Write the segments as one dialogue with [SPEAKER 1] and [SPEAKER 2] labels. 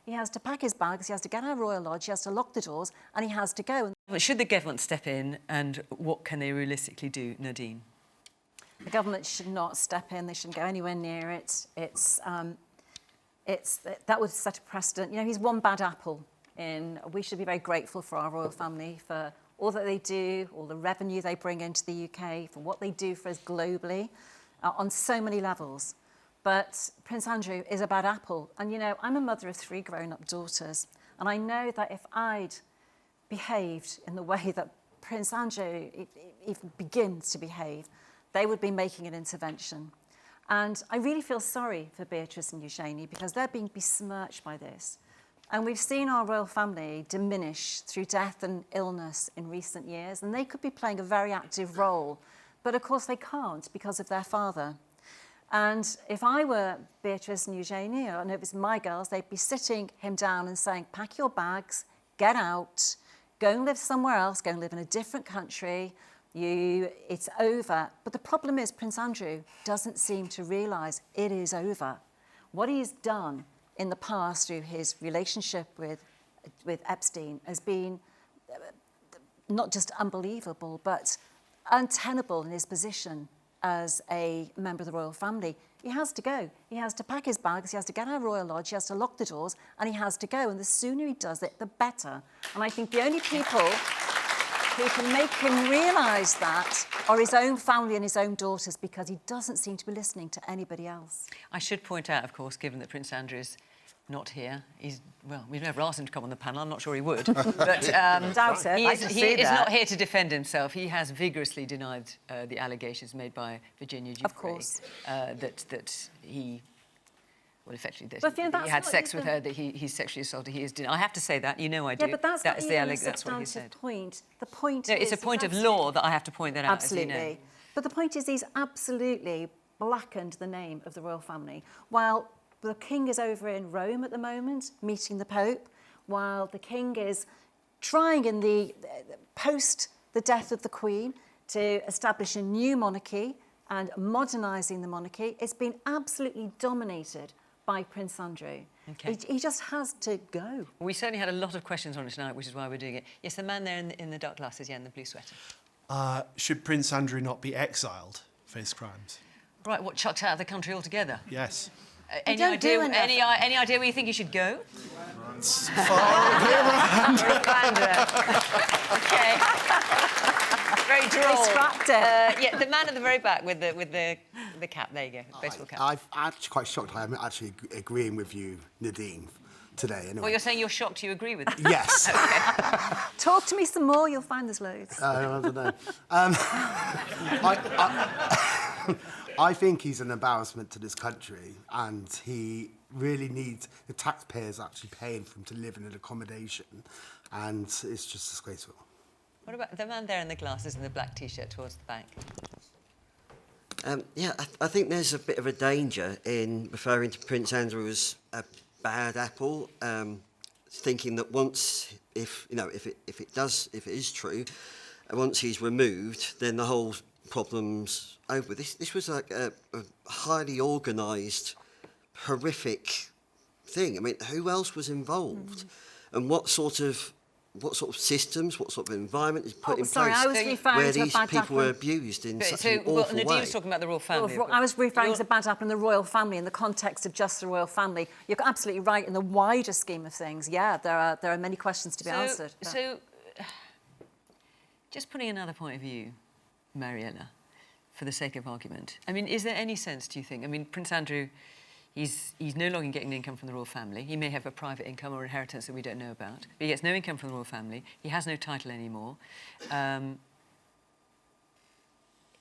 [SPEAKER 1] he has to pack his bags, he has to get out of Royal Lodge, he has to lock the doors, and he has to go.
[SPEAKER 2] Well, should the government step in, and what can they realistically do, Nadine?
[SPEAKER 1] The government should not step in. They shouldn't go anywhere near it. That would set a precedent. You know, he's one bad apple. We should be very grateful for our royal family, for all that they do, all the revenue they bring into the UK, for what they do for us globally, on so many levels. But Prince Andrew is a bad apple. And, you know, I'm a mother of 3 grown-up daughters, and I know that if I'd behaved in the way that Prince Andrew even begins to behave, they would be making an intervention. And I really feel sorry for Beatrice and Eugenie because they're being besmirched by this. And we've seen our royal family diminish through death and illness in recent years, and they could be playing a very active role. But of course they can't because of their father. And if I were Beatrice and Eugenie, and if it was my girls, they'd be sitting him down and saying, pack your bags, get out, go and live somewhere else, go and live in a different country. It's over. But the problem is Prince Andrew doesn't seem to realise it is over. What he's done in the past through his relationship with Epstein has been not just unbelievable, but untenable in his position as a member of the royal family. He has to go. He has to pack his bags, he has to get out of Royal Lodge, he has to lock the doors, and he has to go. And the sooner he does it, the better. And I think the only people who can make him realise that are his own family and his own daughters, because he doesn't seem to be listening to anybody else.
[SPEAKER 2] I should point out, of course, given that Prince Andrew is not here, we've never asked him to come on the panel, I'm not sure he would, but
[SPEAKER 1] Doubt it.
[SPEAKER 2] he is not here to defend himself. He has vigorously denied the allegations made by Virginia Giuffre.
[SPEAKER 1] Of course.
[SPEAKER 2] That he... Well, effectively,
[SPEAKER 1] he
[SPEAKER 2] had sex with her, that he's sexually assaulted. He is. I have to say that. You know I do.
[SPEAKER 1] Yeah, but that's
[SPEAKER 2] that
[SPEAKER 1] not even a substantive point. The point is...
[SPEAKER 2] It's a point of law that I have to point that out,
[SPEAKER 1] absolutely.
[SPEAKER 2] as you know.
[SPEAKER 1] But the point is he's absolutely blackened the name of the royal family. While the king is over in Rome at the moment, meeting the Pope, while the king is trying in the post the death of the Queen to establish a new monarchy and modernising the monarchy, it's been absolutely dominated by Prince Andrew.
[SPEAKER 2] Okay.
[SPEAKER 1] He just has to go.
[SPEAKER 2] We certainly had a lot of questions on it tonight, which is why we're doing it. Yes, the man there in the dark glasses, yeah, in the blue sweater.
[SPEAKER 3] Should Prince Andrew not be exiled for his crimes?
[SPEAKER 2] Right, what, chucked out of the country altogether?
[SPEAKER 3] Yes.
[SPEAKER 2] Any idea where you think he should go?
[SPEAKER 3] It's far around.
[SPEAKER 2] Okay. Very droll.
[SPEAKER 1] Distracted.
[SPEAKER 2] Yeah, the man at the very back with the cap. There you go, baseball cap.
[SPEAKER 4] I'm actually quite shocked. I'm actually agreeing with you, Nadine, today. Anyway.
[SPEAKER 2] Well, you're saying you're shocked you agree with it?
[SPEAKER 4] Yes.
[SPEAKER 1] Talk to me some more, you'll find there's loads.
[SPEAKER 4] I don't know. I think he's an embarrassment to this country, and he really needs the taxpayers actually paying for him to live in an accommodation, and it's just disgraceful.
[SPEAKER 2] What about the man there in the glasses and the black T-shirt towards the back?
[SPEAKER 5] Yeah, I think there's a bit of a danger in referring to Prince Andrew as a bad apple, thinking that if it is true, once he's removed, then the whole problem's over. This was like a highly organised, horrific thing. I mean, who else was involved, and what sort of systems, what sort of environment is put in place where these people were abused in such an awful way?
[SPEAKER 2] Nadine was talking about the royal family.
[SPEAKER 1] I was referring to bad apple in the royal family, in the context of just the royal family. You're absolutely right. In the wider scheme of things, yeah, there are many questions to be answered.
[SPEAKER 2] So, just putting another point of view, Mariella, for the sake of argument. I mean, is there any sense, do you think? I mean, Prince Andrew, he's no longer getting income from the royal family. He may have a private income or inheritance that we don't know about, but he gets no income from the royal family. He has no title anymore.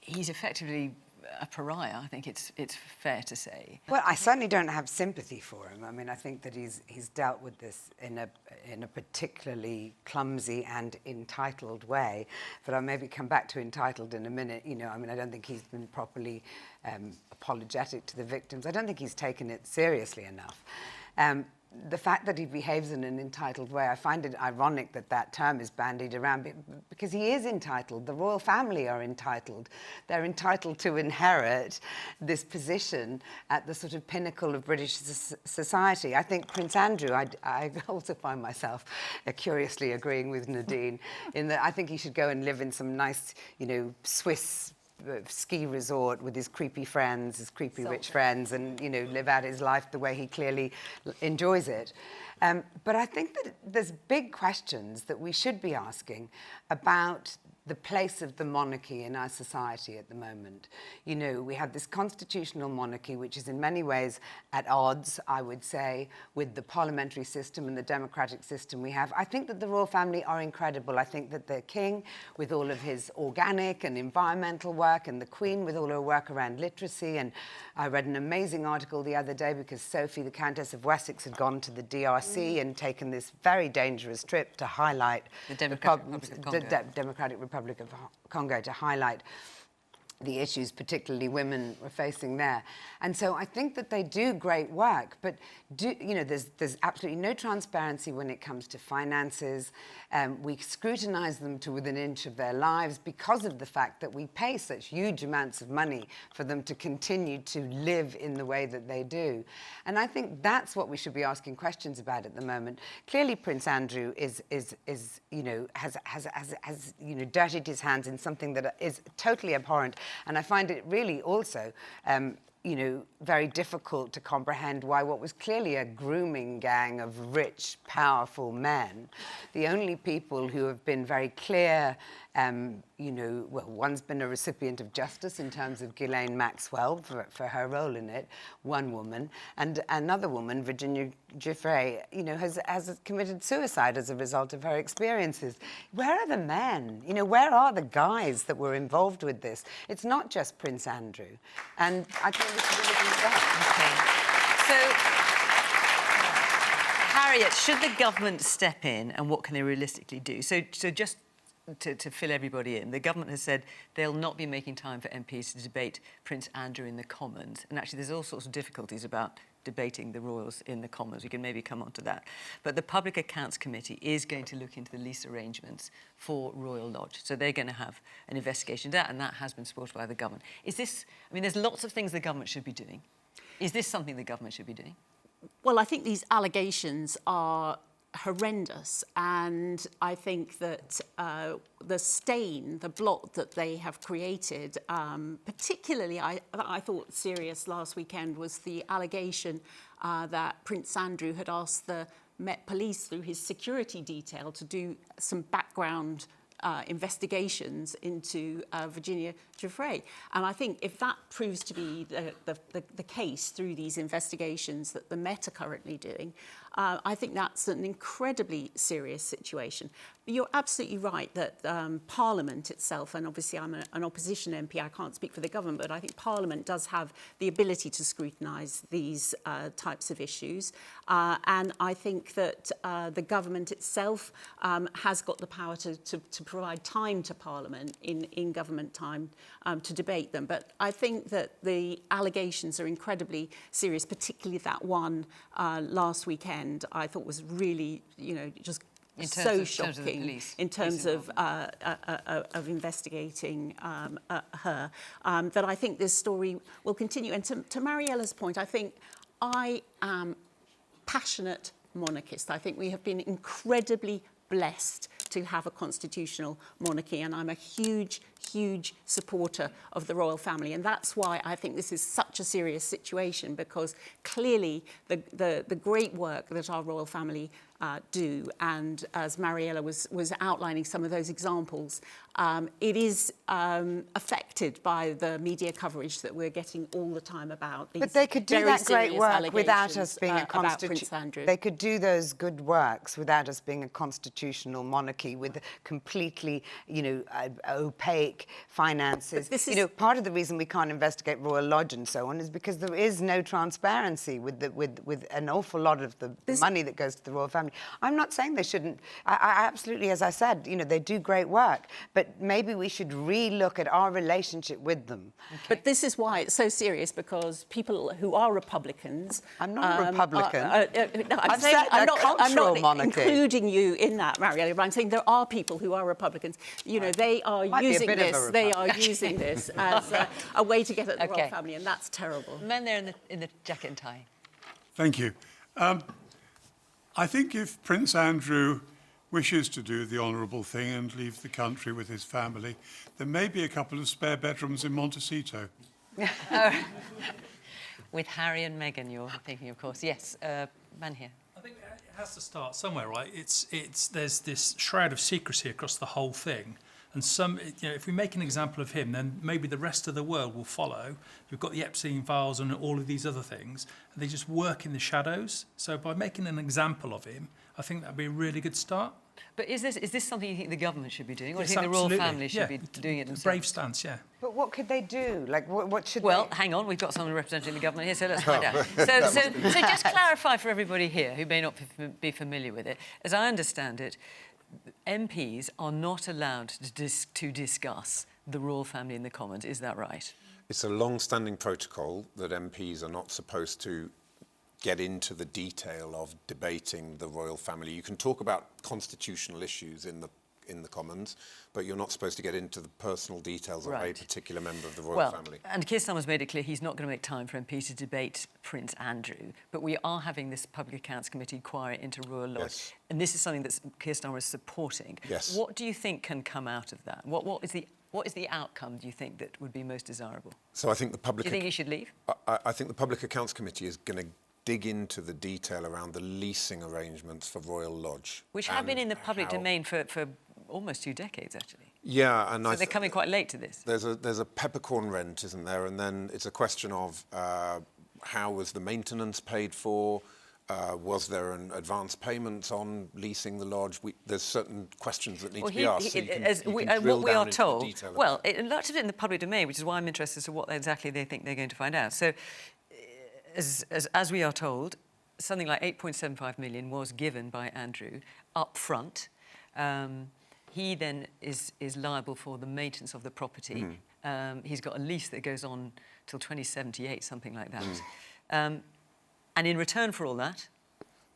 [SPEAKER 2] He's effectively a pariah, I think it's fair to say.
[SPEAKER 6] Well, I certainly don't have sympathy for him. I mean, I think that he's dealt with this in a particularly clumsy and entitled way. But I'll maybe come back to entitled in a minute. You know, I mean, I don't think he's been properly apologetic to the victims. I don't think he's taken it seriously enough. the fact that he behaves in an entitled way, I find it ironic that that term is bandied around because he is entitled. The royal family are entitled. They're entitled to inherit this position at the sort of pinnacle of British society. I think Prince Andrew, I also find myself curiously agreeing with Nadine in that I think he should go and live in some nice, Swiss ski resort with his creepy friends, his creepy rich friends, and live out his life the way he clearly enjoys it. But I think that there's big questions that we should be asking about the place of the monarchy in our society at the moment. We have this constitutional monarchy, which is in many ways at odds, I would say, with the parliamentary system and the democratic system we have. I think that the royal family are incredible. I think that the king, with all of his organic and environmental work, and the queen with all her work around literacy. And I read an amazing article the other day because Sophie, the Countess of Wessex, had gone to the DRC and taken this very dangerous trip to highlight
[SPEAKER 2] the Democratic
[SPEAKER 6] Republic of Congo, to highlight the issues particularly women were facing there. And so I think that they do great work, but there's absolutely no transparency when it comes to finances. We scrutinise them to within an inch of their lives because of the fact that we pay such huge amounts of money for them to continue to live in the way that they do. And I think that's what we should be asking questions about at the moment. Clearly, Prince Andrew has dirtied his hands in something that is totally abhorrent. And I find it really also, very difficult to comprehend why what was clearly a grooming gang of rich, powerful men, the only people who have been very clear, one's been a recipient of justice in terms of Ghislaine Maxwell for her role in it, one woman, and another woman, Virginia Giuffre, has committed suicide as a result of her experiences. Where are the men? Where are the guys that were involved with this? It's not just Prince Andrew. And I think we should be looking at that.
[SPEAKER 2] So, Harriet, should the government step in, and what can they realistically do? So just to fill everybody in, the government has said they'll not be making time for MPs to debate Prince Andrew in the Commons. And actually, there's all sorts of difficulties about debating the royals in the Commons. We can maybe come on to that. But the Public Accounts Committee is going to look into the lease arrangements for Royal Lodge. So they're going to have an investigation into that, and that has been supported by the government. There's lots of things the government should be doing. Is this something the government should be doing?
[SPEAKER 7] Well, I think these allegations are horrendous, and I think that the stain, the blot that they have created, particularly I thought serious last weekend was the allegation that Prince Andrew had asked the Met Police through his security detail to do some background investigations into Virginia Giuffre. And I think if that proves to be the case through these investigations that the Met are currently doing, I think that's an incredibly serious situation. You're absolutely right that Parliament itself, and obviously I'm an opposition MP, I can't speak for the government, but I think Parliament does have the ability to scrutinise these types of issues. And I think that the government itself has got the power to provide time to Parliament in government time to debate them. But I think that the allegations are incredibly serious, particularly that one last weekend I thought was really, just so shocking in terms of investigating her, that I think this story will continue. And to Mariella's point, I think I am passionate monarchist. I think we have been incredibly blessed to have a constitutional monarchy, and I'm a huge supporter of the royal family, and that's why I think this is such a serious situation, because clearly the great work that our royal family do, and as Mariella was outlining some of those examples, it is affected by the media coverage that we're getting all the time about these.
[SPEAKER 6] But they could do that great work without us being a
[SPEAKER 7] constitutional.
[SPEAKER 6] They could do those good works without us being a constitutional monarchy. monarchy with completely, opaque finances.
[SPEAKER 7] This is...
[SPEAKER 6] part of the reason we can't investigate Royal Lodge and so on is because there is no transparency with an awful lot of the money that goes to the royal family. I'm not saying they shouldn't. I absolutely, as I said, they do great work, but maybe we should re-look at our relationship with them.
[SPEAKER 7] Okay. But this is why it's so serious, because people who are Republicans...
[SPEAKER 6] I'm not a Republican.
[SPEAKER 7] I'm not including you in that, Mariella, but I'm saying there are people who are Republicans. They are using this. They are using this as a way to get at the royal family, and that's terrible.
[SPEAKER 2] Men there in the jacket and tie.
[SPEAKER 8] Thank you. I think if Prince Andrew wishes to do the honourable thing and leave the country with his family, there may be a couple of spare bedrooms in Montecito.
[SPEAKER 2] With Harry and Meghan, you're thinking, of course. Yes, man here.
[SPEAKER 9] I think it has to start somewhere, right? There's this shroud of secrecy across the whole thing. And if we make an example of him, then maybe the rest of the world will follow. We've got the Epstein files and all of these other things, and they just work in the shadows. So by making an example of him, I think that'd be a really good start.
[SPEAKER 2] But is this something you think the government should be doing, or
[SPEAKER 9] Yes,
[SPEAKER 2] do you think the royal
[SPEAKER 9] absolutely.
[SPEAKER 2] family should be doing it themselves?
[SPEAKER 9] Brave stance, yeah.
[SPEAKER 6] But what could they do? Like, what should
[SPEAKER 2] Well,
[SPEAKER 6] they...
[SPEAKER 2] hang on, we've got someone representing the government here, so let's find out. So just clarify for everybody here who may not be familiar with it. As I understand it, MPs are not allowed to discuss the royal family in the Commons. Is that right?
[SPEAKER 10] It's a long-standing protocol that MPs are not supposed to get into the detail of debating the royal family. You can talk about constitutional issues in the Commons, but you're not supposed to get into the personal details of a particular member of the royal family.
[SPEAKER 2] And Keir Starmer's made it clear he's not going to make time for MPs to debate Prince Andrew, but we are having this Public Accounts Committee inquiry into Royal Lodge,
[SPEAKER 10] Yes.
[SPEAKER 2] and this is something that Keir Starmer is supporting.
[SPEAKER 10] Yes.
[SPEAKER 2] What do you think can come out of that? What is the outcome, do you think, that would be most desirable?
[SPEAKER 10] So I think the public...
[SPEAKER 2] Do you think he should leave?
[SPEAKER 10] I think the Public Accounts Committee is going to dig into the detail around the leasing arrangements for Royal Lodge.
[SPEAKER 2] Which have been in the public domain for almost 2 decades, actually.
[SPEAKER 10] Yeah, and
[SPEAKER 2] so they're coming quite late to this.
[SPEAKER 10] There's a peppercorn rent, isn't there? And then it's a question of how was the maintenance paid for? Was there an advance payment on leasing the lodge? There's certain questions that need to be asked.
[SPEAKER 2] What we are told, well, a lot of it in the public domain, which is why I'm interested as to what exactly they think they're going to find out. So, as we are told, something like 8.75 million was given by Andrew up front. He then is liable for the maintenance of the property. He's got a lease that goes on till 2078, something like that. And in return for all that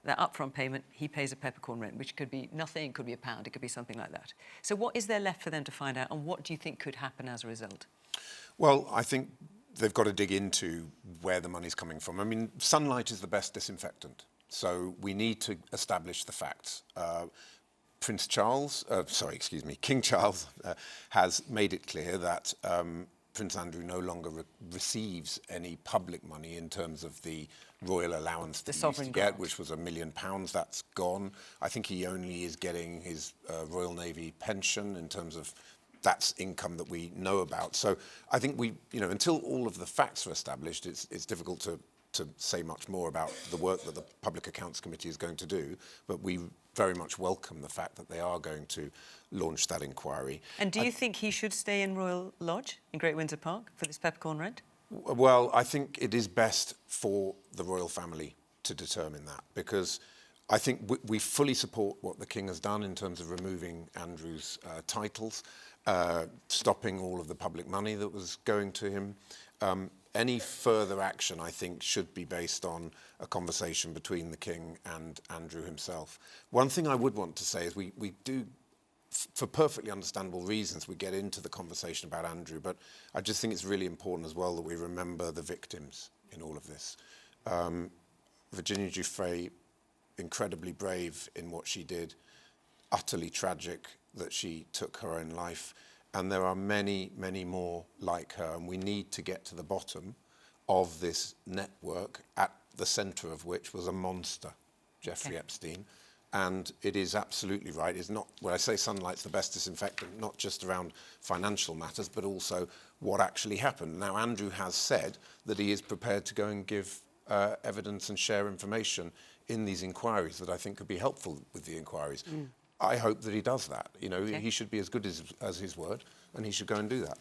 [SPEAKER 2] upfront payment, he pays a peppercorn rent, which could be nothing, could be £1, it could be something like that. So what is there left for them to find out, and what do you think could happen as a result?
[SPEAKER 10] Well, I think they've got to dig into where the money's coming from. I mean, sunlight is the best disinfectant, so we need to establish the facts. King Charles has made it clear that Prince Andrew no longer receives any public money in terms of the royal allowance that he used to get, which was £1 million. That's gone. I think he only is getting his Royal Navy pension in terms of that's income that we know about. So I think until all of the facts are established, it's difficult to say much more about the work that the Public Accounts Committee is going to do, but we very much welcome the fact that they are going to launch that inquiry.
[SPEAKER 2] And do you think he should stay in Royal Lodge in Great Windsor Park for this peppercorn rent?
[SPEAKER 10] Well, I think it is best for the royal family to determine that, because I think we fully support what the King has done in terms of removing Andrew's titles, stopping all of the public money that was going to him. Any further action, I think, should be based on a conversation between the King and Andrew himself. One thing I would want to say is we do, for perfectly understandable reasons, we get into the conversation about Andrew, but I just think it's really important as well that we remember the victims in all of this. Virginia Giuffre, incredibly brave in what she did, utterly tragic that she took her own life. And there are many, many more like her, and we need to get to the bottom of this network, at the centre of which was a monster, Jeffrey Epstein. And it is absolutely right. It's not, when I say sunlight's the best disinfectant, not just around financial matters, but also what actually happened. Now, Andrew has said that he is prepared to go and give evidence and share information in these inquiries that I think could be helpful with the inquiries. I hope that he does that. You know,
[SPEAKER 2] Okay.
[SPEAKER 10] he should be as good as his word, and he should go and do that.